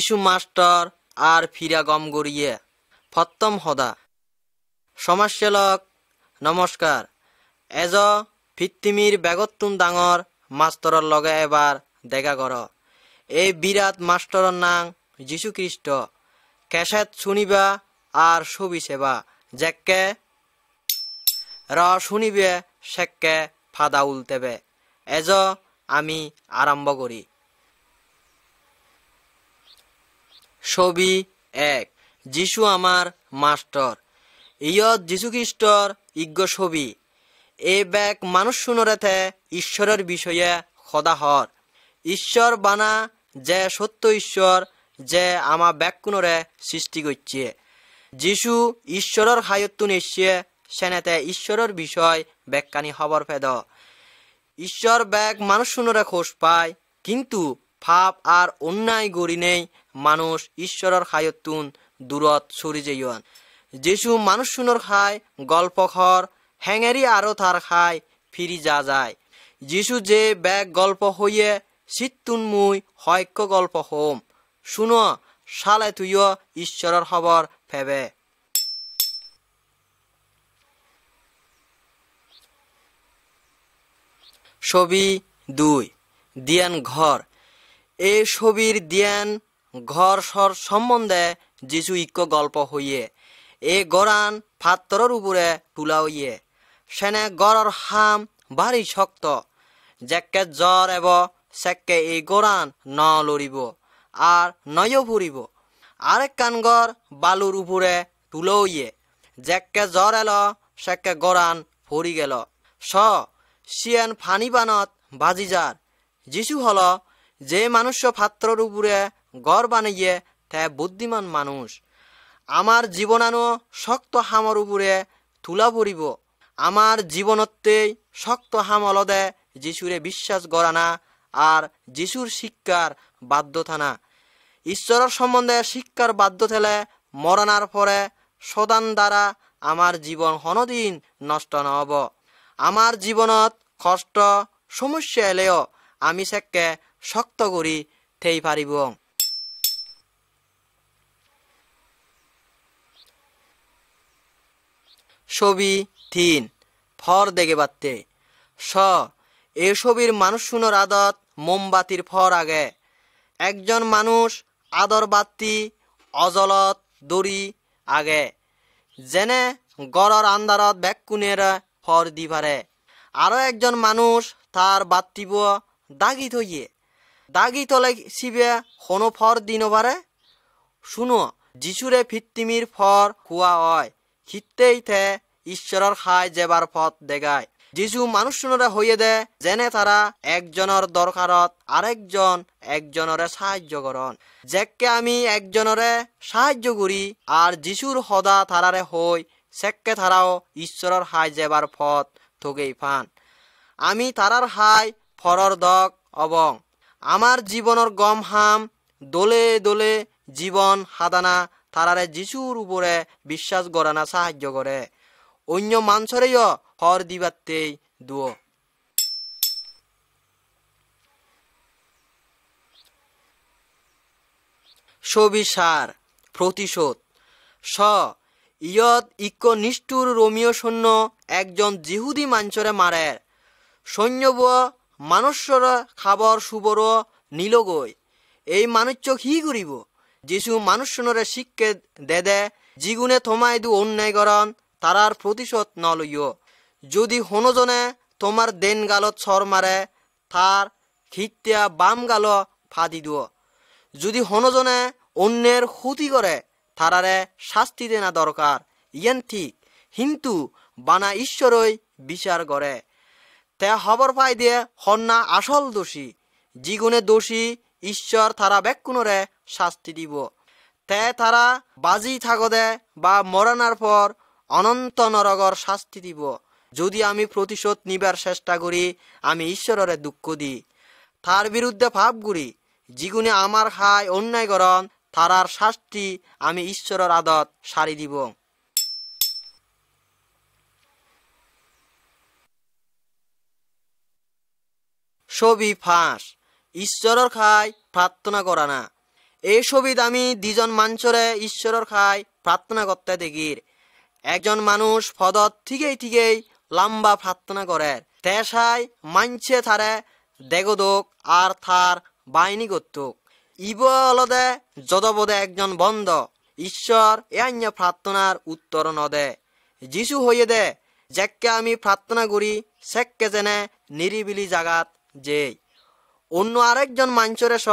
যিশু মাস্টার আর ফিরা গম গড়িয়ে ফত্তম হদা সমাজসেলক নমস্কার। এজ পৃথিবীর বেগতুন ডাঙর মাষ্টৰৰ লগে এবাৰ দেখা কৰ। এই বিরাট মাষ্টৰৰ নাম যীশু খ্রিস্ট। কেসেট শুনিবা আর ছবি সেবা যেকে শুনিবে সেকে ফাদা উল্টেবে। এজ আমি আরম্ভ করি। ছবি 1। যিশু আমার মাস্টার। ইয়ত যীশু খ্রিস্টর ইজ্ঞ ছবি। এই ব্যাগ মানুষ শুনরেথে ঈশ্বরের বিষয়ে সদা হর। ঈশ্বর বানা যে সত্য ঈশ্বর যে আমা ব্যাকুণরে সৃষ্টি করছে। যিশু ঈশ্বরের হায়ত্তুন এসছে সেনেতে ঈশ্বরের বিষয় ব্যাখ্যানি খবর পেদ। ঈশ্বর ব্যাগ মানুষ শুনরে খোঁজ পায়, কিন্তু পাপ আর অন্যায় গড়ি নেই মানুষ ঈশ্বরের হায়ত্তুন দূরত সরি যাইন। যিশু মানুষ শুনর খায় গল্প খর হ্যাঙেরি আরো তার খায় ফিরি যা যায়। যিশু যে ব্যাগ গল্প হইয়ে সিত্তুন মুই হয়ক্য গল্প হোম শুনো সালে তুইও ঈশ্বরের খবর ফেবে। ছবি 2। দিয়ান ঘর। এই ছবির দিয়ান ঘর সর সম্বন্ধে যিশু ইক্য গল্প হইয়ে। এই গড়ান ফাত্তরের উপরে তুলা হইয়ে। সেনে গড়র হাম ভারী শক্ত। যেকে জ্বর এব সেকে এই গড়ান ন লড়িব আর নয় ফুরিব। আরেক কানগর বালুর উপরে তুলো হইয়ে। যেকে জ্বর এল সেকে গড়ান ফরি গেল। সিয়ান ফানি বানত বাজি যার। যিশু হল যে মানুষ ফাত্রর উপরে গড় বানাইয়ে তে বুদ্ধিমান মানুষ। আমার জীবনানো শক্ত হামর উপরে তুলা পড়িব। আমার জীবনতেই শক্ত হামলদে যিশুরে বিশ্বাস গড়ানা আর যিশুর শিক্ষার বাধ্য থানা। ঈশ্বরের সম্বন্ধে শিক্ষার বাধ্য থেলে মরণার পরে সদান দ্বারা আমার জীবন হনদিন নষ্ট নহব। আমার জীবনত কষ্ট সমস্যা এলেও আমি সেকে শক্ত করি থেই পারিব। ছবি 3। ফর দেখে বাত্তে এই ছবির মানুষ শুনোর আদত মোমবাতির ফর আগে। একজন মানুষ আদর বাতি অজলত দড়ি আগে যেনে গড়র আন্দারত ব্যাকুনের ফর দি পারে। আরো একজন মানুষ তার বাতিব দাগি থইয়ে। দাগি তলে শিবে কোনো ফর দিন পারে। শুনো যিশুরে ফিত্তিমির ফর খুয়া হয় খিত্তেই থে ঈশ্বরের খায় যেবার পথ দেখায়। যিশু মানুষ শুনরে হইয়ে দে যেনে তারা একজনের দরকারত আরেকজন একজনরে সাহায্য করন। যেকে আমি একজনরে সাহায্য করি আর যিশুর সদা তারারে হই সেকে তারাও ঈশ্বরের হায় যেবার পথ থগেই পান। আমি তারার হায় ফরর দক অবং। আমার জীবনের গম হাম দোলে দোলে জীবন হাদানা তারারে যিশুর উপরে বিশ্বাস গড়ানা সাহায্য করে। অন্য মানুষরেও ফর দিবাতেই দুও। ছবি 4। প্রতিশোধ। ইয়ত ইক্য নিষ্ঠুর রোমিও সৈন্য একজন জিহুদি মানুষরে মারে। সৈন্যব মানুষর খাবার সুবর নীলগই। এই মানুষ কি করিব? যিশু মানুষ শুনরে শিক্ষে দে জিগুনে থমাই দু অন্যায় করন তারার প্রতিশোধ ন লইও। যদি হনজনে তোমার দেন গালত ছর মারে তার খিত্যা বাম গাল ফাদি দিও। যদি হনজনে অন্যের ক্ষতি করে তারারে শাস্তি দেনা দরকার ইয়ান ঠিক, কিন্তু বানা ঈশ্বরই বিচার করে। তে খবর পাই দিয়ে হন্না আসল দোষী। জিগুনে দোষী ঈশ্বর তারা ব্যাকুণরে শাস্তি দিব। তে তারা বাজি থাকদে বা মরণার পর অনন্ত নরগর শাস্তি দিব। যদি আমি প্রতিশোধ নিবার চেষ্টা করি আমি ঈশ্বরের দুঃখ দিই। তার বিরুদ্ধে পাপ করি জিগুনে আমার খায় অন্যায় করন তারার শাস্তি আমি ঈশ্বরের আদত সারি দিব। ছবি 5। ঈশ্বরের খায় প্রার্থনা করা না। এই ছবিত আমি দুজন মানুষরে ঈশ্বরের খাই প্রার্থনা করতে দেখির। একজন মানুষ পদত ঠিকেই লম্বা প্রার্থনা করে, তেসাই মানছে থারে দেগদোক আর থার বাহিনী করতুক। ইব অলদে যদবদে একজন বন্ধ ঈশ্বর এন্য প্রার্থনার উত্তর নদে। যিশু হইয়ে দে যেকে আমি প্রার্থনা করি সেককে জেনে নিরিবিলি জাগাত যেই। অন্য আরেকজন মানুষরে স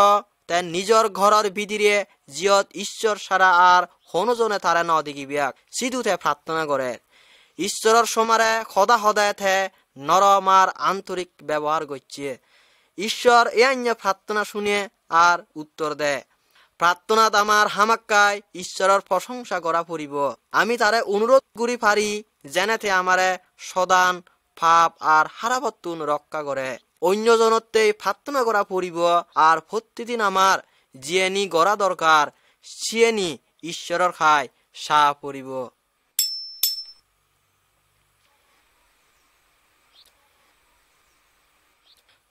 তার নিজর ঘরের ভিতরে জিয়ত ঈশ্বর সারা আর হনজনে তারা ন দেখিবিয়াক সিধুতে প্রার্থনা করে। ঈশ্বরের সমারে সদা সদায় থে নরম আর আন্তরিক ব্যবহার করছে। ঈশ্বর এন্য প্রার্থনা শুনে আর উত্তর দে। প্রার্থনাত আমার হামাক্কায় ঈশ্বরের প্রশংসা করা পড়িব। আমি তারে অনুরোধ করি পারি যেনেতে আমারে সদান পাপ আর হারাবত্তুন রক্ষা করে। অন্যজনতে প্রার্থনা করা পড়িব আর প্রতিদিন আমার জিয়েনি গড়া দরকার সিয়েনি ঈশ্বরের খায় সাহ পড়িব।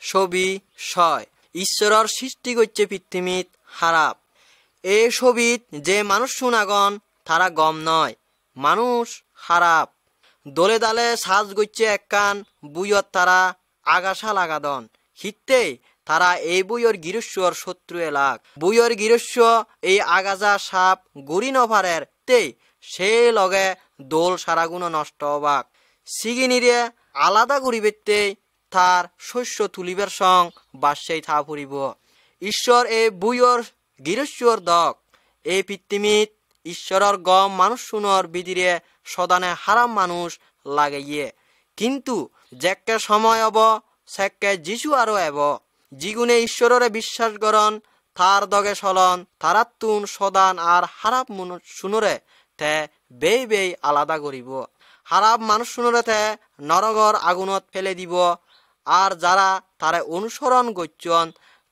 ছবি 6 ঈশ্বরের সৃষ্টি করছে পৃথিবীত খারাপ। এই ছবিত যে মানুষ শুনাগন তারা গম নয়, মানুষ খারাপ। দলে দালে সাজ গচ্ছে একখান বুয়ত তারা আগাছা লাগাদন হিতে তারা এই বইয়ের গিরস্বর শত্রু এলাক। বইয়ের গিরস্ব এই আগাজা সাপ গড়ি নভারের তে সে লগে দোল সারাগুণ নষ্ট হবাক। সিগিনিরে আলাদা করিবেতে তার শস্য তুলিবের সং বাসেই থা ফুরিব। ঈশ্বর এই বইয়ের গিরস্বর দক। এই পৃথিবীত ঈশ্বরের গম মানুষ শুনর বিদিরে সদানে হারাম মানুষ লাগাইয়ে, কিন্তু যেকে সময় হব সেকে যিশু আরো এব। যিগুনে ঈশ্বরের বিশ্বাস করন তার দগে চলন তারাতুন সদান আর হারাপ মানুষ শুনরে তে বেই আলাদা করিব। হারাপ মানুষ শুনরে তে নরগর আগুনত ফেলে দিব আর যারা তারে অনুসরণ করছন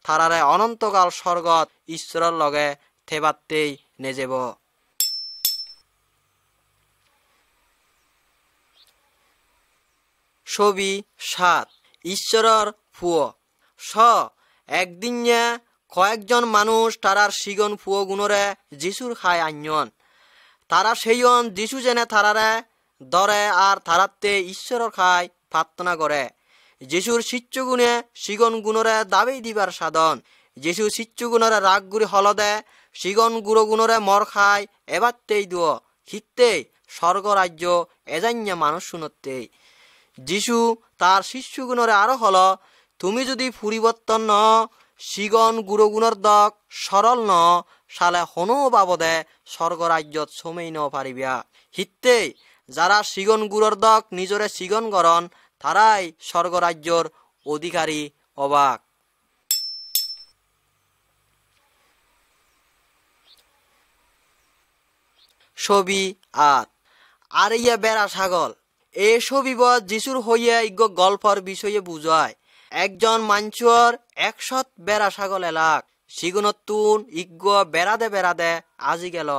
তারারে অনন্তকাল স্বর্গত ঈশ্বরের লগে থেবাতেই নেজেব। ছবি 7 ঈশ্বরের ফুয় স একদিন কয়েকজন মানুষ তারার সিগন ফুয় গুণরে যিশুর খায় আঞ্জন। তারা সেইন যিশু জেনে তারারে দরে আর তারাতে ঈশ্বরের খায় প্রার্থনা করে। যিশুর শিষ্যগুণে সিগন গুণরে দাবি দিবার সাধন। যিশু শিষ্যগুণরে রাগ গুড়ি হলদে সিগন গুড়ো গুণরে মর খায় এবারতেই দুয় হিতে স্বর্গ রাজ্য এজান্য মানুষ শুনতে। যিশু তার শিষ্যগুণরে আরো হল, তুমি যদি পরিবর্তন ন সিগন গুণর দক সরল ন সালে হনো বাবদে স্বর্গ রাজ্যত সমেই ন পারিবিয়া। হিতে যারা সিগন গুড়র দক নিজরে সিগন গরণ তারাই স্বর্গ রাজ্যর অধিকারী অবাক। ছবি 8 আর ইয়ে বেড়া ছাগল। এই ছবিব যিশুর হইয়া ইজ্ঞ গল্পর বিষয়ে বুঝায়। একজন মানুষর 100 বেড়া ছাগল এলাক। সিগুনতুন ইজ্ঞ বেড়াদে আজি গেল।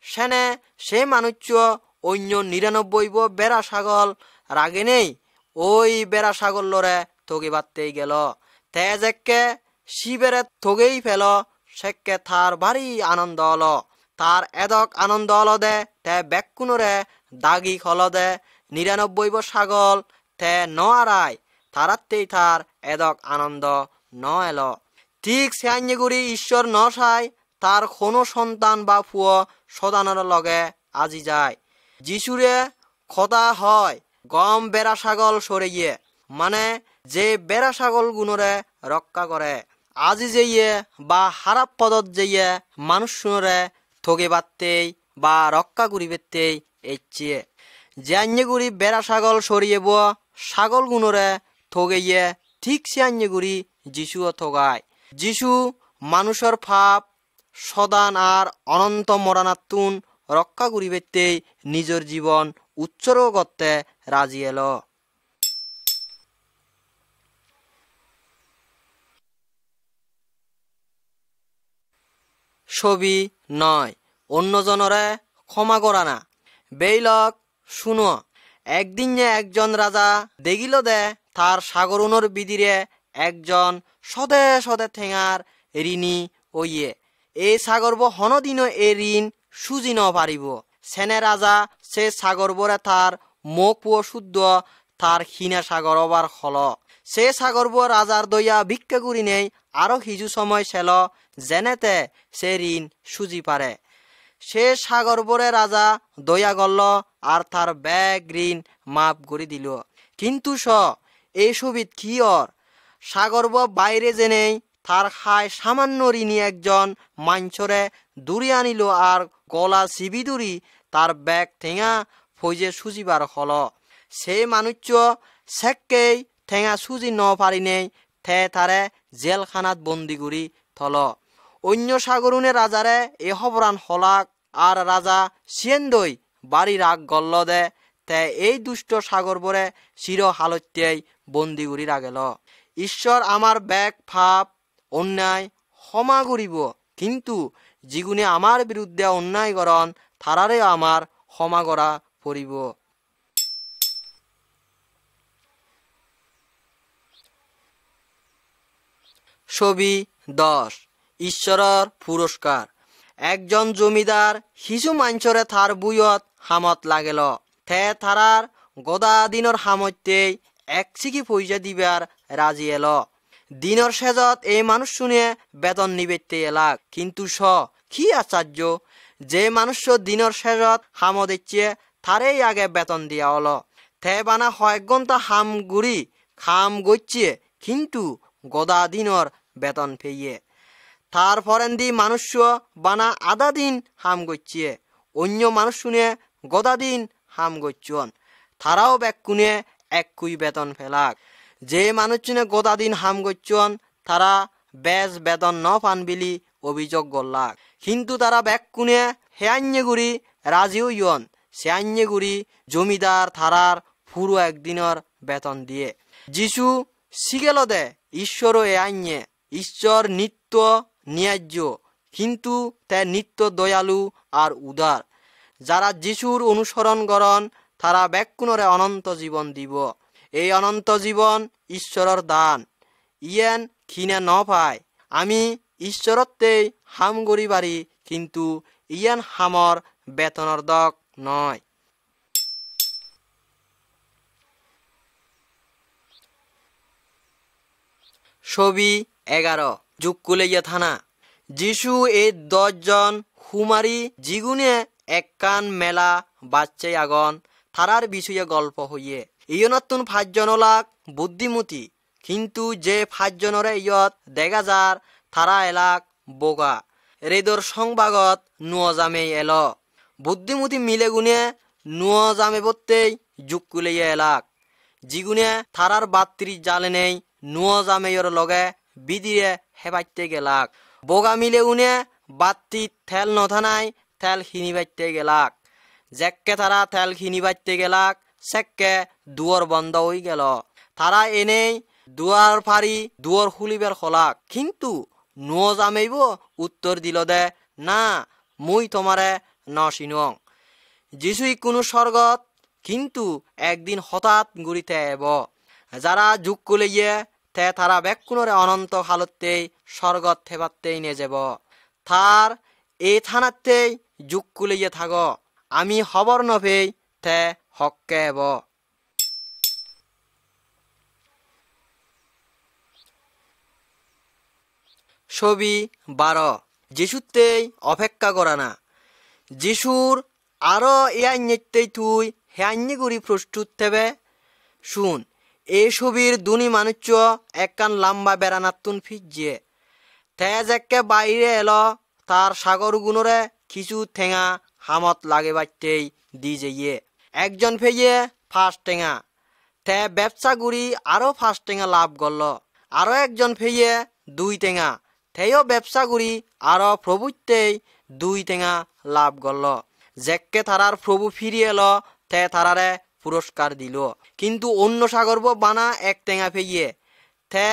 সেনে সে মানুষ অন্য 99 বেড়া ছাগল রাগে নেই ওই বেড়া ছাগল লরে থগিবাতেই গেল। তে যেকে শিবেরে থগেই ফেল সেকে থার ভারী আনন্দ হল। তার এদক আনন্দ হলদে তে বেকুনরে দাগি হলদে 99 ছাগল তে ন আড়াই তারাতেই তার এদক আনন্দ ন এল। ঠিক সেগুড়ি ঈশ্বর ন চাই তার কোনো সন্তান বা ফুয় সদানের লগে আজি যায়। যিশুরে খদা হয় গম বেড়া ছাগল সরিয়ে, মানে যে বেড়া ছাগল গুণরে রক্ষা করে। আজি যেয়ে বা হারাপ পদত যেয়ে মানুষ শুনরে থগে বাড়তেই বা রক্ষা করিবেতেই এচ্ছে। যে আন্যগুড়ি বেড়া ছাগল সরিয়েব ছাগল গুণরে থগেইয়ে ঠিক সে আন্যগুড়ি যিশুও থগায়। যিশু মানুষের পাপ সদান আর অনন্ত মরণাত্তুন রক্ষা করিবেতেই নিজের জীবন উৎসর্গ করতে রাজি এল। ছবি 9 অন্যজনরে ক্ষমা করা না। বেইলক শুনো, একদিন একজন রাজা দেখিল দে তার সাগরুনোর বিদিরে একজন সদে ঠেঙার ঋণী হইয়ে। এই সাগরব হনদিনও এ ঋণ সুজি ন পারিব। সেনে রাজা সে সাগরবরে তার মুখ পুয় শুদ্ধ তার হীনা সাগর অবার হল। সে সাগরব রাজার দইয়া ভিক্ষা করি নেই আরো কিছু সময় ছিল যেনেতে সে ঋণ সুজি পারে। সে সাগরবরে রাজা দয়া গল্ল আর তার ব্যাগ ঋণ মাপ করে দিল। কিন্তু এই ছবিত কি অর সাগরব বাইরে জেনেই তার খায় সামান্য ঋণী একজন মাঞ্চরে দূরে আনিল আর গলা চিবি দূরি তার ব্যাগ ঠেঙা ফৈজে সুজিবার হল। সে মানুষ সেককেই ঠেঙা সুজি ন পারি নেই থে তারে জেলখানাত বন্দি করি থল। অন্য সাগরুনে রাজারে এ হবরান হলাক আর রাজা সিয়েন্দই বাড়ি রাগ গল্ল দে তে এই দুষ্ট সাগরবরে চির হালত্যাই বন্দি করি রাগেল। ঈশ্বর আমার ব্যাগ ফাপ অন্যায় ক্ষমা করিব, কিন্তু যিগুণে আমার বিরুদ্ধে অন্যায় করন তারারে আমার ক্ষমা করা পড়িব। ছবি 10 ঈশ্বরের পুরস্কার। একজন জমিদার কিছু মাঞ্চরে তার বুয়ত হামত লাগেল। থে তারার গদা দিনর হামতেই এক চিকি পয়সা দিবার রাজি এল। দিনর শেষত এই মানুষ শুনে বেতন নিবেতে এলাক। কিন্তু কি আশ্চর্য, যে মানুষ দিনর শেষত হাম দিচ্ছে তারেই আগে বেতন দিয়া হল। থে বানা 1 ঘন্টা হাম গুড়ি খাম গচ্ছে, কিন্তু গদা দিনর বেতন পেয়ে। তার ফরেন্দি মানুষ বানা আধা দিন হাম গচ্ছে, অন্য মানুষ শুনে গদা দিন হাম গচ্ছন, তারাও ব্যাকুনে একই বেতন ফেলাক। যে মানুষ শুনে গদা দিন হাম গচ্ছন তারা বেশ বেতন ন পান বিলি অভিযোগ করলাক। কিন্তু তারা ব্যাকুনে হেয়ান্যে গুড়ি রাজিও ইয়ন। সে আন্যে গুড়ি জমিদার থারার পুরো একদিনের বেতন দিয়ে। যিশু শিগেল দে ঈশ্বরও এ আন্যে। ঈশ্বর নিত্য ন্যায্য, কিন্তু তে নিত্য দয়ালু আর উদার। যারা যিশুর অনুসরণ করন তারা ব্যাকুণরে অনন্ত জীবন দিব। এই অনন্ত জীবন ঈশ্বরের দান, ইয়েন খিনে ন পায়। আমি ঈশ্বরত্বেই হাম গড়ি পারি, কিন্তু ইয়েন হামর বেতনের দক নয়। ছবি 11 জুকুলেইয়া থানা। যিশু এই 10 জন হুমারি যিগুনে এককান মেলা বাচ্চাই আগন তারার বিষয়ে গল্প হইয়ে। ইয়নতুন 5 জন লাগ বুদ্ধিমতী, কিন্তু যে 5 জনরে ইয়ত দেখা যার তারা এলাক বোগা। রেদর সংবাগত নুয়াজামে এল। বুদ্ধিমতী মিলে গুনে নুয়াজামে বত্তেই জুকুলেইয়া এলাক। যিগুনে থারার বাত্রি জালে নেই নুয়াজামেয়র লগে বিদিরে হেবাইতে গেলাক। বোগা মিলে উনে বাত্তি থেল নথানাই থেল খিনিবাইতে গেলাক। যেককে তারা থেল খিনিবাইতে গেলাক সেককে দুয়ার বন্ধ হয়ে গেল। তারা এনেই দুয়ার ফারি দুয়ার খুলিবার খোলাক, কিন্তু নুয়াজামেইব উত্তর দিল দে, না মুই তোমারে ন চিনং। যিশুই কোনো স্বর্গত, কিন্তু একদিন হঠাৎ গুড়িতে এব। যারা যুগ কলিয়ে তে তারা ব্যাকুণরে অনন্ত হালতেই স্বর্গত থেবাতেই নে যাব। তার এই থানাতেই যুগ কলিয়ে থাক, আমি খবর নভেই তে হককে এব। ছবি 12 যিশুতেই অপেক্ষা করা না। যিশুর আরো ইয়ান্যেতেই তুই হেয়ান্যে গুড়ি প্রস্তুত থেবে। শুন, এই ছবির দুনি মানুষ একখান লম্বা বেড়ানাতুন ফিজিয়ে তেজ একে বাইরে এলো। তার সাগর গুণরে কিছু ঠেঙা হামত লাগে বাইতেই দি যাইয়ে। একজন ফেয়ে 5 টেঙা তে ব্যবসা গুড়ি আরো 5 টেঙা লাভ করল। আরো একজন ফেয়ে 2 টেঙা তেও ব্যবসা গুড়ি আরো প্রভুতেই 2 টেঙা লাভ করল। যেককে তারার প্রভু ফিরিয়ে এলো তে তারারে পুরস্কার দিল। কিন্তু অন্য সাগরব বানা 1 টেঙা ফেয়ে তে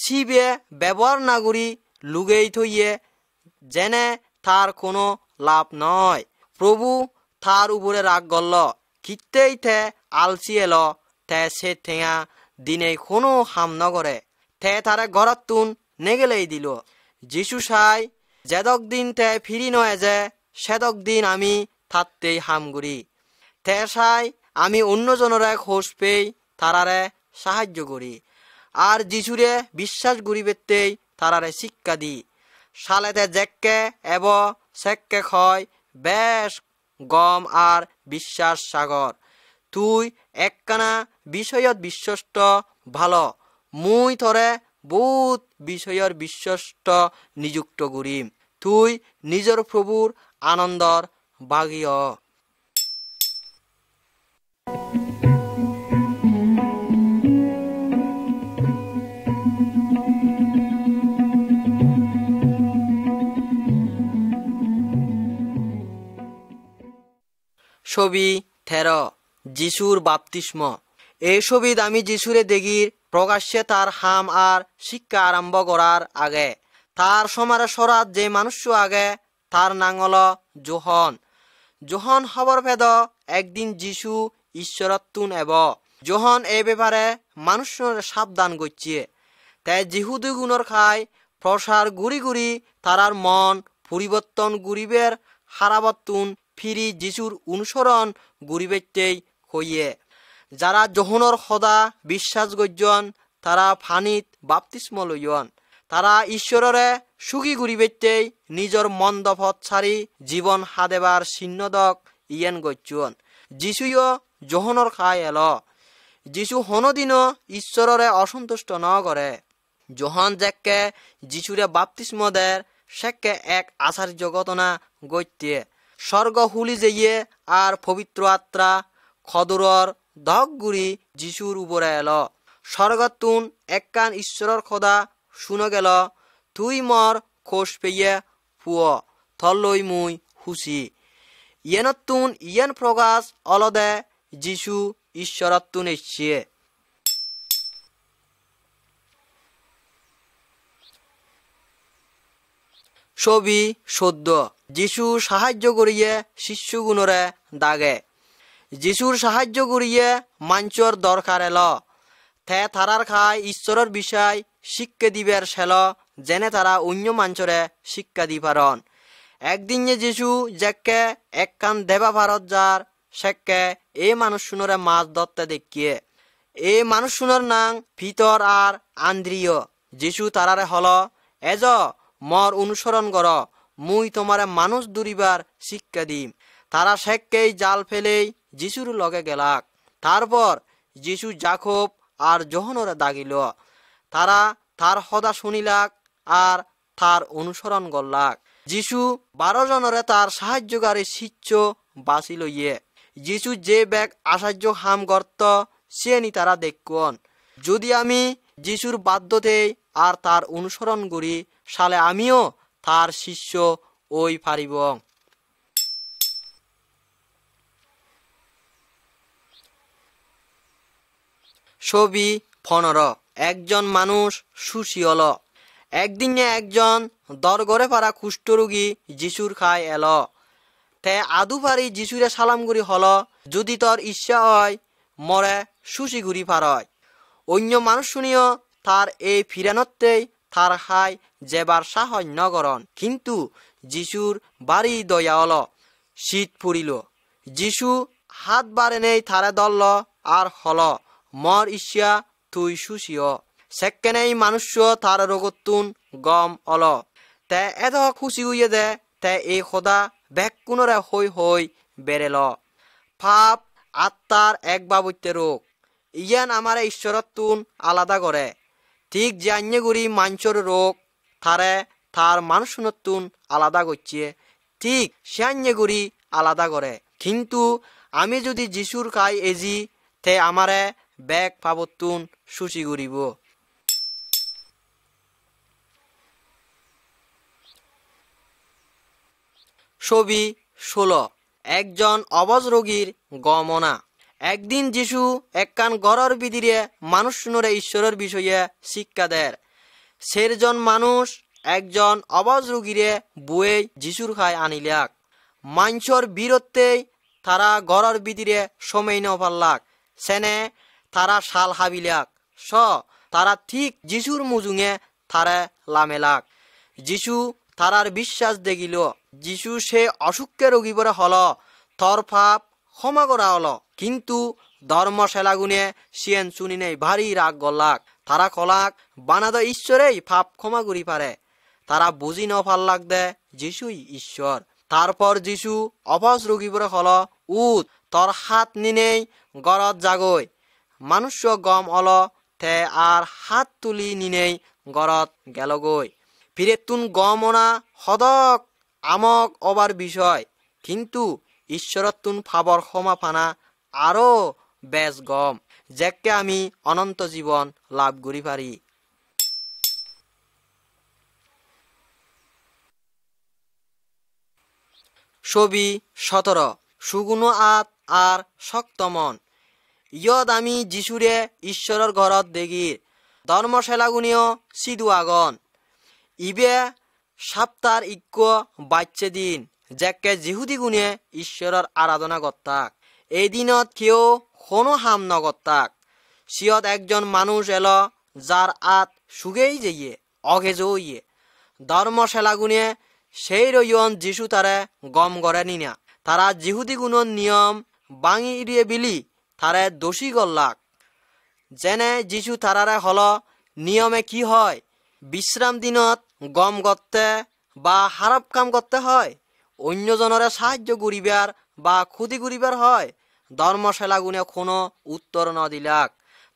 শিবে ব্যবহার না করি লুগেই থইয়ে, যেনে তার কোনো লাভ নয়। প্রভু তার উপরে রাগ করল। কিতেই তে আলসি এলো তে সে ঠেঙা দিনে কোনো হাম নগরে তে তারে ঘরতুন নেগেলেই দিল। যিশু সাই যেদক দিন তে ফিরি নয় যে সেদক দিন আমি থাকতেই হামগুড়ি তে সাই আমি অন্যজনরে খোঁজ পেই তারারে সাহায্য করি আর যিশুরে বিশ্বাস করিবেতেই তারারে শিক্ষা দি সালেতে জেককে এব সেককে খয় বেশ গম আর বিশ্বাস সাগর তুই একখানা বিষয়ত বিশ্বস্ত ভালো মুই থরে বহুত বিষয়ৰ বিশ্বস্ত নিযুক্ত করিম তুই নিজর প্রভুর আনন্দর বাগিয়। ছবি 13 যিশুর বাপ্তিস্ম। এই ছবিত আমি যিশুরে দেখির প্রকাশ্যে তার হাম আর শিক্ষা আরম্ভ করার আগে তার সমারে সরাত যে মানুষ আগে তার নাঙল জোহন খবর ভেদ একদিন যিশু ঈশ্বরত্তুন এব জোহন এ ব্যাপারে মানুষের সাবধান করছে তাই জিহুদি গুণর খায় প্রসার গুড়ি গুড়ি তারার মন পরিবর্তন গুরিবের হারাবত্তুন ফিরি যিশুর অনুসরণ গুরিবেতেই হইয়ে যারা জোহনের সদা বিশ্বাস গজ্জন তারা ফানিত বাপ্তিস্ম লইয়ন তারা ঈশ্বররে সুখী গুরিবেতেই নিজর মন্দ পথ ছাড়ি জীবন হাদেবার চিহ্নদক ইয়েন গজ্জন যিশুও জোহনের খায় এল যিশু হনদিনও ঈশ্বররে অসন্তুষ্ট ন করে জোহন যেকে যিশুরে বাপ্তিস্ম দের সেকে এক আচার্য ঘটনা গত্যে স্বর্গ হুলি যেয়ে আর পবিত্র আত্মা খদুরর ধক গুড়ি যিশুর উপরে এল স্বর্গতুন একখান ঈশ্বরের খোদা শুনে গেল তুই মর খোঁজ পেয়ে পুয় থলই মুই হুসি ইয়েনতুন ইয়েন প্রকাশ অলদে যিশু ঈশ্বরতুন এসছে। ছবি 14 যিশু সাহায্য করিয়ে শিষ্যগুণরে দাগে যিশুর সাহায্য করিয়ে মাঞ্চর দরকার এল তে তারার খায় ঈশ্বরের বিষয় শিক্ষা দিবের সেল যেনে তারা অন্য মাঞ্চরে শিক্ষা দি পারন একদিন যিশু যেকে একখান দেবা ভারত যার সেকে এ মানুষ শুনরে মাছ ধরতে দেখিয়ে এ মানুষ শুনর নাং ভিতর আর আন্দ্রিয় যিশু তারারে হল এজ মর অনুসরণ কর মুই তোমারে মানুষ দূরিবার শিক্ষা দিম তারা সেককেই জাল ফেলেই যিশুর লগে গেলাক তারপর যিশু জাকব আর যোহনরে দাগিল তারা তার সদা শুনিলাক আর তার অনুসরণ করলাক যিশু 12 জনরে তার সাহায্যকারী শিষ্য বাছি লইয়ে যিশু যে ব্যাগ আসার্য হাম গর্ত সে তারা দেখুন যদি আমি যিশুর বাধ্যতেই আর তার অনুসরণ করি সালে আমিও তার শিষ্য ওই পারিব। ছবি 15 একজন মানুষ সুশী হল একদিনে একজন দরগরে পারা কুষ্ঠরোগী যিশুর খায় এল তে আদু পারি যিশুরে সালাম করি হল যদি তোর ইচ্ছা হয় মরে সুশী ঘুরি পারয় অন্য মানুষ শুনিও তার এই ফিরানতেই তার খায় যেবার সাহস নগরণ কিন্তু যিশুর বাড়ি দয়া হল শীত পড়িল যিশু হাত বাড়ে নেই তারে দলল আর হল মর ইচ্ছা তুই সুশীয় সেকেনেই মানুষ তার রোগতুন গম অল তে এত খুশি হইয়ে দে তে এই খোদা ব্যাকুণরে হই হই বেড়েল পাপ আত্মার এক বাবত্যে রোগ ইয়ান আমার ঈশ্বরতুন আলাদা করে ঠিক জানিয়ে গুড়ি মাঞ্চর রোগ তারে তার মানুষনতুন আলাদা করছে ঠিক সিয়ান্যে গুড়ি আলাদা করে কিন্তু আমি যদি যিশুর খাই এজি তে আমারে ব্যাগ পাবতুন সুশি করিব। ছবি 16 একজন অবজ রোগীর গমনা একদিন যিশু একখান গড়র বিদিরে মানুষ শুনরে ঈশ্বরের বিষয়ে শিক্ষা দেয় সেরজন মানুষ একজন অবজ রোগীরে বুয়ে যিশুর খায় আনিলাক মাঞ্চর বিরত্তেই তারা গড়র বিদিরে সময় ন পারলাক সেনে তারা শাল হাবিলাক তারা ঠিক যিশুর মুজুঙে তারা লামেলাক যিশু তারার বিশ্বাস দেখিল যিশু সে অসুখকে রোগী পরে হল তর পাপ ক্ষমা করা হলো। কিন্তু ধর্মশালাগুনে সিয়েন শুনি নেই ভারী রাগ গল্লাক। তারা কলাক বানাদ ঈশ্বরেই পাপ ক্ষমা করি পারে। তারা বুঝি ন ভাল লাগ দে যিশুই ঈশ্বর। তারপর যিশু অবশ রোগী পরে হল উত তর হাত নিনেই গরত জাগই। মানুষ গম অল তে আর হাত তুলি নিনেই গরত গেল গই। ফিরে তুন গমনা সদক আমক অবার বিষয়, কিন্তু ঈশ্বরত তুন ফাবর ক্ষমা ফানা আরো বেশ গম, যেকে আমি অনন্ত জীবন লাভ করি পারি। ছবি 17 সুগুণ আত আর শক্ত মন। ইয়দ আমি যিশুরে ঈশ্বৰৰ ঘৰত দেগির ধর্মশালাগুনিও সিধু আগন। ইবে সাপ্তার ইক্য বাচ্চে দিন, যেকে জিহুদি গুণে ঈশ্বৰৰ আরাধনা করতাক। এই দিনত কেউ কোনো হাম নগরতাক। সিয়ত একজন মানুষ এলো যার আত সুগেই যেয়ে অগেজো ইয়ে। ধর্মশালাগুনে সেই রইয়ন যিশু তারে গম গড়ে নিনা। তারা জিহুদি গুণর নিয়ম বাঙি ইড়িয়ে বিলি তারে দোষী গল্লাক। যেনে যিশু তারারে হল নিয়মে কি হয়, বিশ্রাম দিনত গম করতে বা খারাপ কাম করতে হয়, অন্যজনরে সাহায্য করিবার বা ক্ষতি করিবার হয়। ধর্মশালাগুনে কোনো উত্তর ন দিলাক।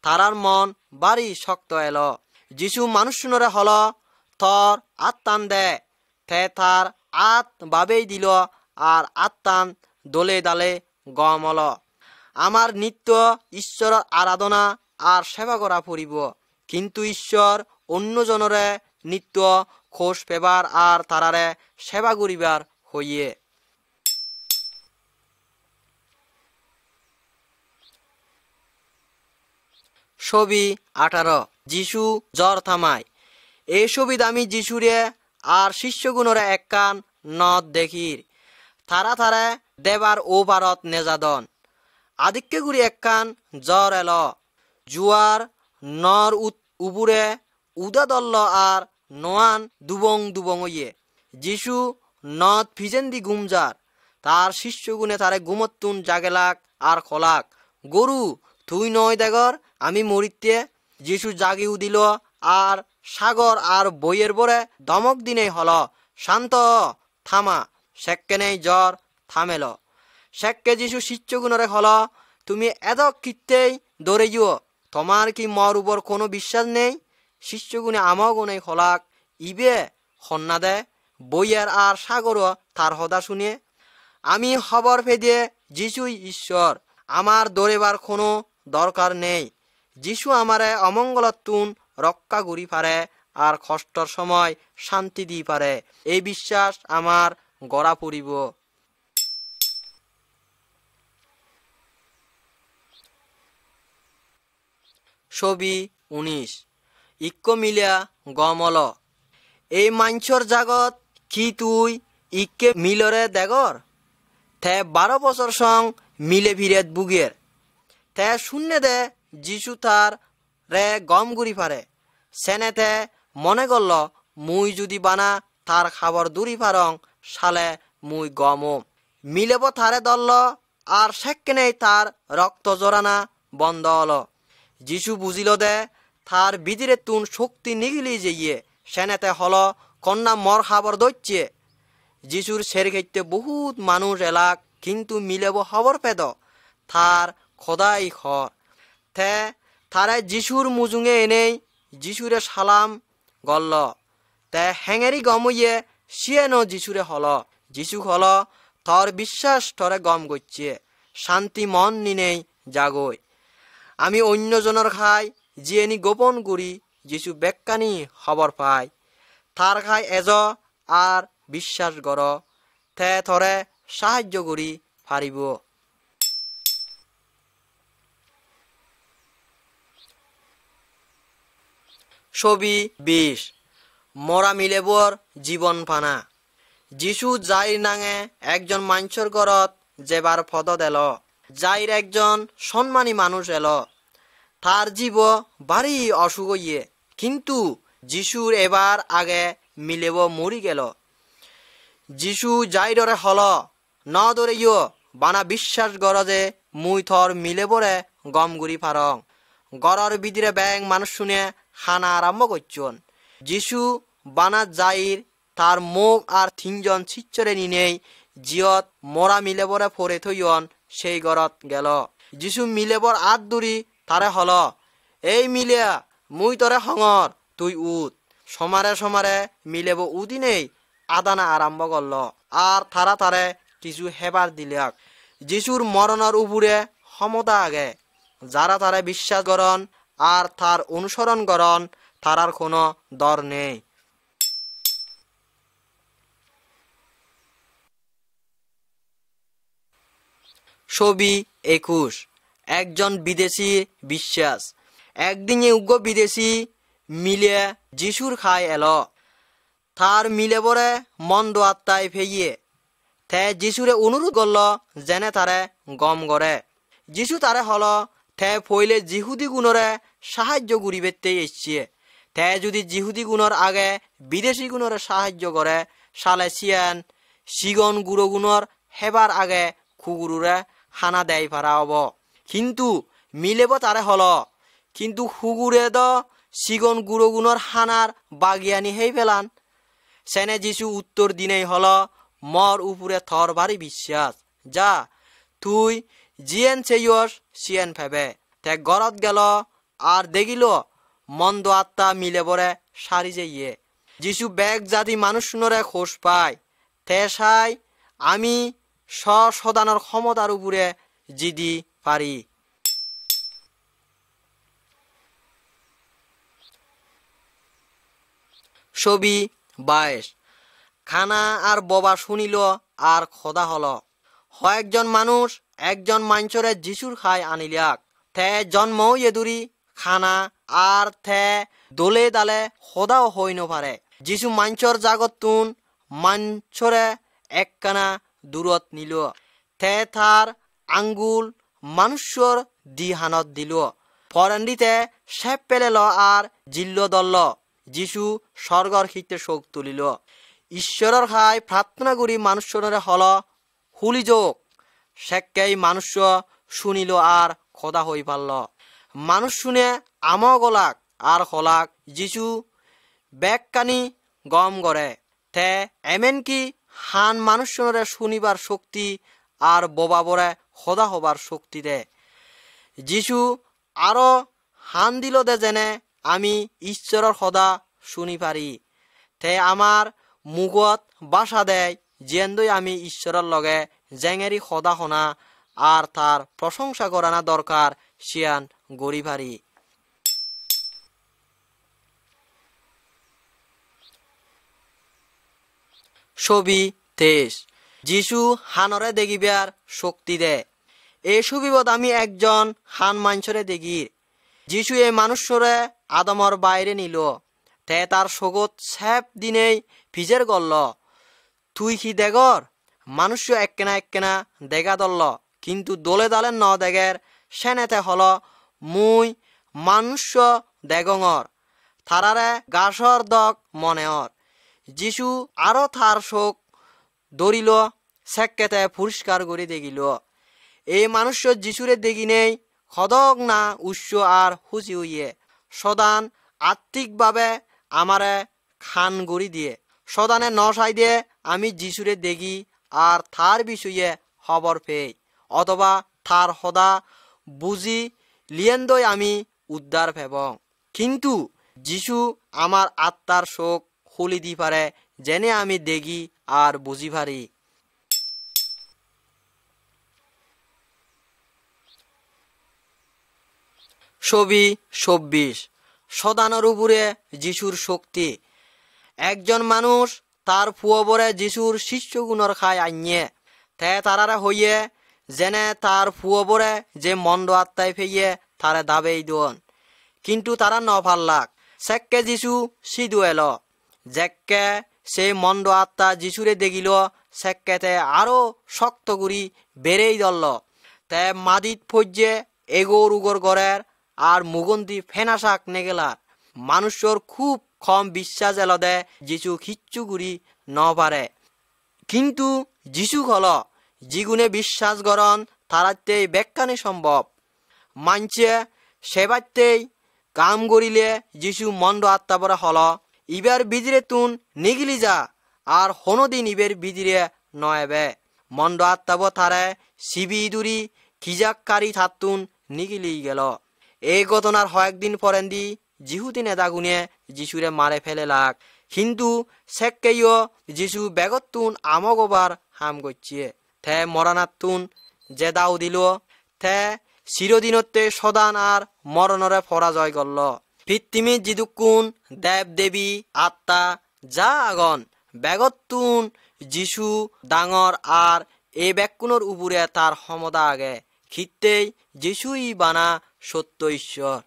তারার মন বাড়ি শক্ত এলো। যিশু মানুষরে হল তর আত্মান দে, তে তার আত বাবেই দিল আর আত্মান দলে দালে গম হল। আমার নিত্য ঈশ্বর আরাধনা আর সেবা করা পড়িব, কিন্তু ঈশ্বর অন্যজনরে নিত্য খোঁজ পেবার আর তারারে সেবা করিবার হইয়ে। ছবি 18 যিশু জ্বর থামায়। এই ছবিত আমি যিশুরে আর শিষ্যগুণরে একখান নদ দেখির। তারা তারা দেবার ও ভারত নেজাদন আদিক্যে গুড়ি একখান জ্বর এলো। জুয়ার নর উবুরে উদা দল্ল আর নোয়ান দুবং দুবং ইয়ে। যিশু নদ ফিজেন্দি গুমজার। তার শিষ্যগুণে তারে গুমত্তুন জাগেলাক আর খলাক, গরু তুই নয় দেগর আমি মরিতে। যিশু জাগিউ দিল আর সাগর আর বইয়ের বরে দমক দিনেই হল শান্ত থামা। সেক্কেনেই জ্বর থামেল। সেক্কে যিশু শিষ্যগুণরে হল তুমি এত কীর্তেই দৌড়ে যাও, তোমার কি মর উপর কোনো বিশ্বাস নেই? শিষ্যগুণে আমাও গুণেই হলাক ইবে সন্না দে বইয়ের আর সাগরও তার হদা শুনে। আমি খবর ফেদিয়ে যিশুই ঈশ্বর, আমার দৌড়েবার কোনো দরকার নেই। যিশু আমারে অমঙ্গলতুন রক্ষা করি পারে আর কষ্টর সময় শান্তি দি পারে, এই বিশ্বাস আমার গড়া পড়িব। ছবি 19 ইক্য মিলিয়া গমল। এই মাঞ্চর জাগত কি তুই ইক্কে মিলরে দেগর? তে 12 বছর সং মিলে ভিড়েত বুগের। তে শূন্য দে যিশু তার রে গম গুড়ি পারে। সেনেতে মনে করল মুই যদি বানা তার খাবার দূরি পারং সালে মুই গম মিলেব তারে দল্ল আর সেকেনেই তার রক্ত জোরানা বন্ধ হল। যিশু বুঝিল দে তার বিদিরে তুন শক্তি নিগিলি যেয়ে। সেনেতে হল কন্যা মর খাবার দইছে। যিশুর সের খেতে বহুত মানুষ এলাক, কিন্তু মিলেব খবর পেদ তার খোদাই খর। তে তারে যিশুর মুজুঙে এনেই যিশুরে সালাম গল্ল। তে হেঙেরি গমইয়ে সিয়েন যিশুরে হল। যিশু হল তর বিশ্বাস তরে গম গচ্ছে, শান্তি মন নিনেই জাগই। আমি অন্যজনের খাই জিয়েনি গোপন করি যিশু বেক্কানি খবর পাই। তার খাই এজ আর বিশ্বাস গর, তে থরে সাহায্য করি পারিব। ছবি 20 মরা মিলেবর জীবন পানা। যিশু যাইর নাঙে একজন মাঞ্চর ঘরত যেবার ফদ দেল। যাইর একজন সম্মানী মানুষ এলো। তার জীব বাড়ি অসুখ ইয়ে, কিন্তু যিশুর এবার আগে মিলেব মরি গেল। যিশু যাই দৰে হল ন দৰে ইয় বানা বিশ্বাস কৰ যে মুই থর মিলে বরে গম গুড়ি ফারং গড়র বিদিরে ব্যাং মানুষ শুনে খানা আরম্ভ করছন। যিশু বানা যাইর তার মুখ আর তিনজন ছিচ্চরে নিনেই জিয়ত মরা মিলে বরে ফরে থইয়ন সেই গড়ত গেল। যিশু মিলেবর আত দূরি তারে হল এই মিলিয়া মুই তরে হঙর তুই উদ সমারে সমারে মিলেব উদিনেই আদানা আরম্ভ করল আর তারা তারে কিছু হেবার দিলাক। যিশুর মরণের উপরে ক্ষমতা আগে যারা তারে বিশ্বাস করন আর তার অনুসরণ করন তারার কোনো দর নেই। ছবি 21। একজন বিদেশি বিশ্বাস। একদিন উগ্র বিদেশি মিলে যিশুর খায় এলো। তার মিলে বরে মন্দ আত্মায় ফেইয়ে তে যিশুরে অনুরোধ করল যেনে তারে গম করে। যিশু তারে হল তে ফইলে জিহুদি গুণরে সাহায্য করিবেতে এসছে। তে যদি জিহুদি গুণর আগে বিদেশি গুণরে সাহায্য করে সালে সিয়ান সিগন গুঁড়ো গুণর হেবার আগে খুগুরুরে হানা দেয় ফারা হব। কিন্তু মিলেব তারে হল কিন্তু হুগুরে দ সিগন গুঁড়ো গুণর হানার বাগিয়ানি হেই ফেলান। সেনে যিশু উত্তর দিনেই হল মর উপরে থর ভারী বিশ্বাস যা তুই জিয়েন চেয়স সিয়েন ফেবে। তে গরত গেল আর দেখিল মন্দ আত্মা মিলে বরে সারি যাইয়ে। যিশু ব্যাগ জাতি মানুষ শুনরে খোঁজ পায় তে সাই আমি সদানোর ক্ষমতার উপরে জিদি পারি। ছবি 22। খানা আর ববা শুনিল আর খোদা হল। একজন মানুষ একজন মাঞ্চরে যিশুর খাই আনিলাক তে জন্মও এদুরি খানা আর তে দোলে দালে খোদাও হই ন পারে। যিশু মাঞ্চর জাগতুন মাঞ্চরে একখানা দূরত নিল তে তার আঙ্গুল মানুষর দিহানত দিল ফরান্ডিতে সেপ পেলেল আর জিল্ল দল্ল। যিশু স্বর্গর খিতে শোক তুলিল ঈশ্বরের খাই প্রার্থনা করি মানুষরে হল হুলি যোগ সেকেই মানুষ শুনিল আর খোদা হই পারল। মানুষ শুনে আমও গলাক আর হলাক যিশু ব্যাগকানি গম করে তে এমনকি হান মানুষরে শুনিবার শক্তি আর বোবা বরে খোদা হবার শক্তি দে। যিশু আরো হান দিল দে যেনে আমি ঈশ্বরের খোদা শুনি পারি তে আমার মুগত বাসা দেয় যেন্দই আমি ঈশ্বরের লগে জেঙেরি খোদা হনা আর তার প্রশংসা করানা দরকার সিয়ান গড়ি পারি। ছবি 23। যিশু হানরে দেখিবার শক্তি দে। এই ছবিবত আমি একজন হান মাঞ্চরে দেখির যিশু এই মানুষরে আদমর বাইরে নিল তে তার সগত সেপ দিনেই ভিজের গল্ল তুই কি দেগর মানুষ এককেনা এককেনা দেখা দল্ল কিন্তু দোলে দালে ন দেগের সেনেতে হল মুই মানুষ দেগঙর তারারে গাছর দক মনেয়র। যিশু আরো তার শোক দরিল সেকেতে পরিষ্কার করে দেখিল এই মানুষ যিশুরে দেখি নেই সদক না উৎস আর হুচি হইয়ে সদান আত্মিকভাবে আমারে খান গড়ি দিয়ে সদানে নসাই দিয়ে আমি যিশুরে দেখি আর তার বিষয়ে খবর পেই অথবা তার সদা বুঝি লিয়েন্দই আমি উদ্ধার ফেবং। কিন্তু যিশু আমার আত্মার শোক খুলি দি পারে যেনে আমি দেখি আর বুঝি পারি। ছবি 26। সদানোর উপরে যিশুর শক্তি। একজন মানুষ তার ফুয়বরে যিশুর শিষ্যগুণর খায় আনিয়ে তে তারারে হইয়ে যেনে তার ফুয়বরে যে মন্দ আত্মায় ফেইয়ে তারে দাবেই দন কিন্তু তারা ন পারলাক সেককে যিশু সিধু এলো যেককে সে মন্দ আত্মা যিশুরে দেখিল সেককেতে আরো শক্ত করি বেড়েই দলল তে মাদিত ফজ্জে এগোর উগর গড়ের আর মুগন্তি ফেনাশাক নেগেলার মানুষর খুব কম বিশ্বাস এলো দে যিশু খিচ্ছু গুড়ি ন পারে কিন্তু যিশু হল যিগুণে বিশ্বাস করন তারাতেই ব্যাখ্যানে সম্ভব। মানছে সেবাতেই কাম করিলে যিশু মন্দ আত্মা পরা হল ইবার বিজিরে তুন নিগিলি যা আর হনদিন ইবের বিজিরে নয়বে মন্দ আত্মাব তারে সিবি দুরি খিজাক্কারি থাতুন নিগিলি গেল। এই ঘটনার কয়েকদিন পরেন্দি জিহুদি নেতাগুনে যিশুরে মারে ফেলে লাগ, কিন্তু সেক্কেইও যিশু বেগতুন আমগবার হাম করছে থে মরানাতুন যে দাও দিল থে চিরদিনতে সদান আর মরণরে পরাজয় করল। পৃথিবী জিদুকুন দেব দেবী আত্মা যা আগন বেগতুন যিশু ডাঙর আর এই ব্যাকুণর উপরে তার ক্ষমতা আগে খিতেই যিশুই বানা সত্য ঈশ্বর।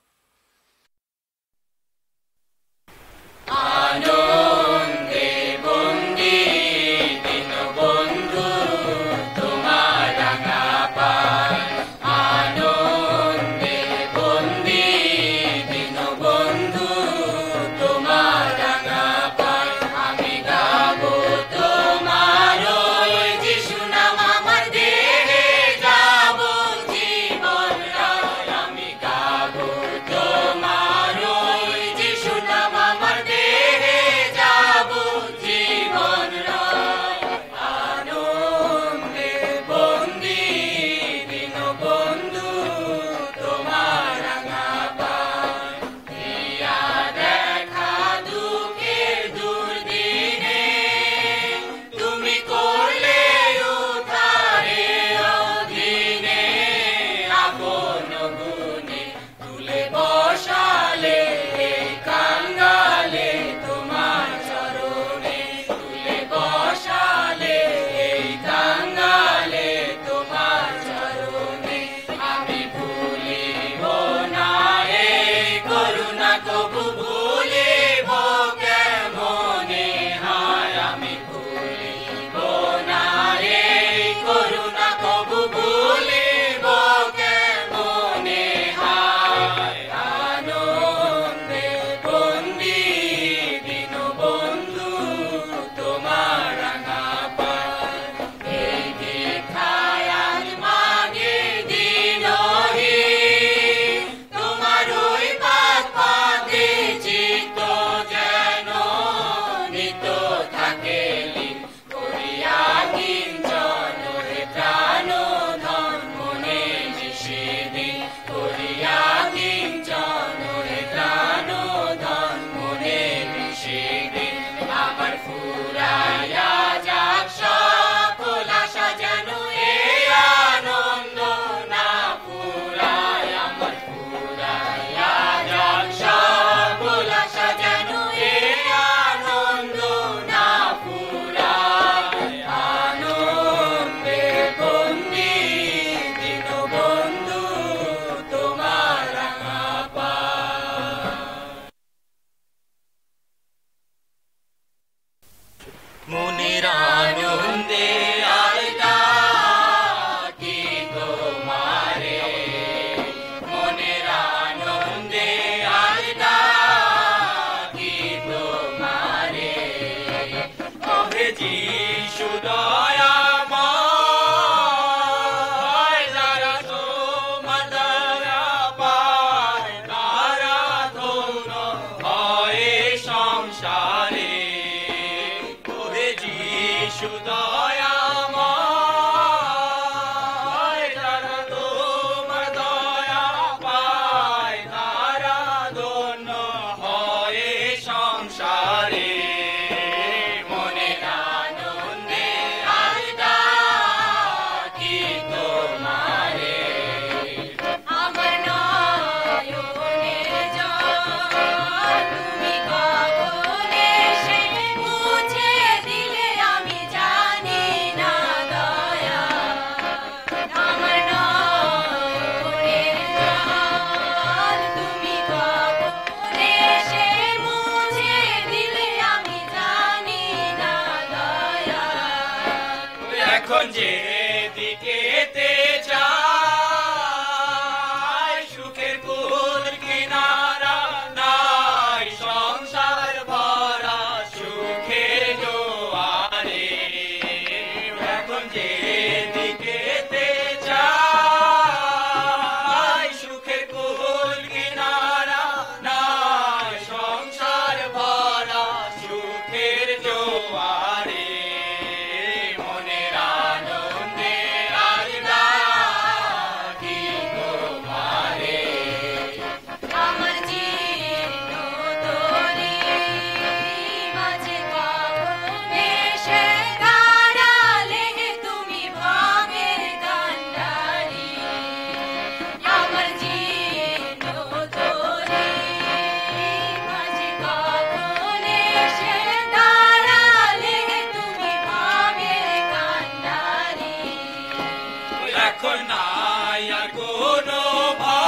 এখন নাই আর কোনো ভয়,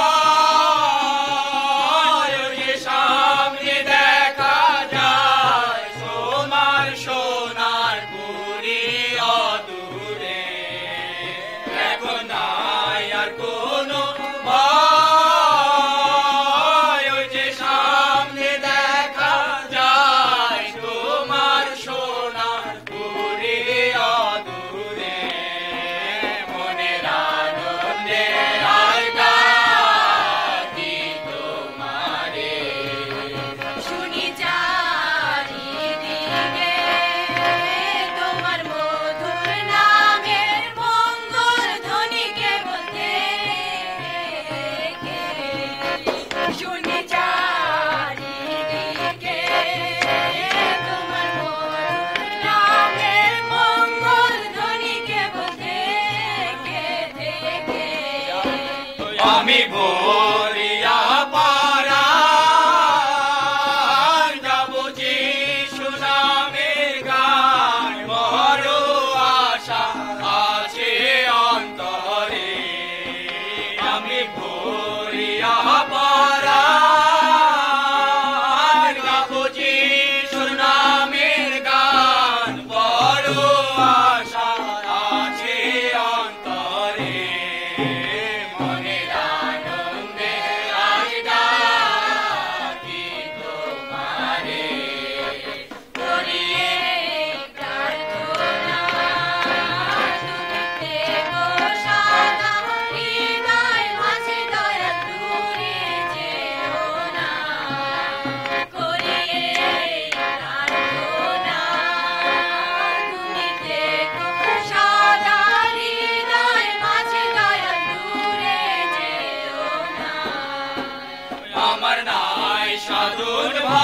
যে সামনে দেখা যায় তোমার সোনার পুরী অদূরে। এখন নাই আর কোনো ভয়, যে সামনে দেখা যায় তোমার সোনার পুরী অদূরে। মনের আনন্দে আয় ডাকি তোমারে, শুনি চারিদিকে তোমার মধুর নামের মঙ্গল ধ্বনি কেবল থেকে। শুনি চারিদিকে তোমার মধুর নামের মঙ্গল ধ্বনি কেবল থেকে। আমি ভরিয়া পারার যাব যিশু নামের গান, বড় আশা আছে অন্তরে। আমি ভরিয়া পারার যাব যিশু নামের গান, বড় আশা আছে অন্তরে। মনের আনন্দে আয় ডাকি তোমারে, করিয়ে প্রার্থনা তুমি থেকো সদা হৃদয় মাঝে, দয়াল দূরে যেও না। করিয়ে প্রার্থনা তুমি থেকো সদা হৃদয় মাঝে, দয়াল দূরে যেও না। আমার নাই সাধুর ভাই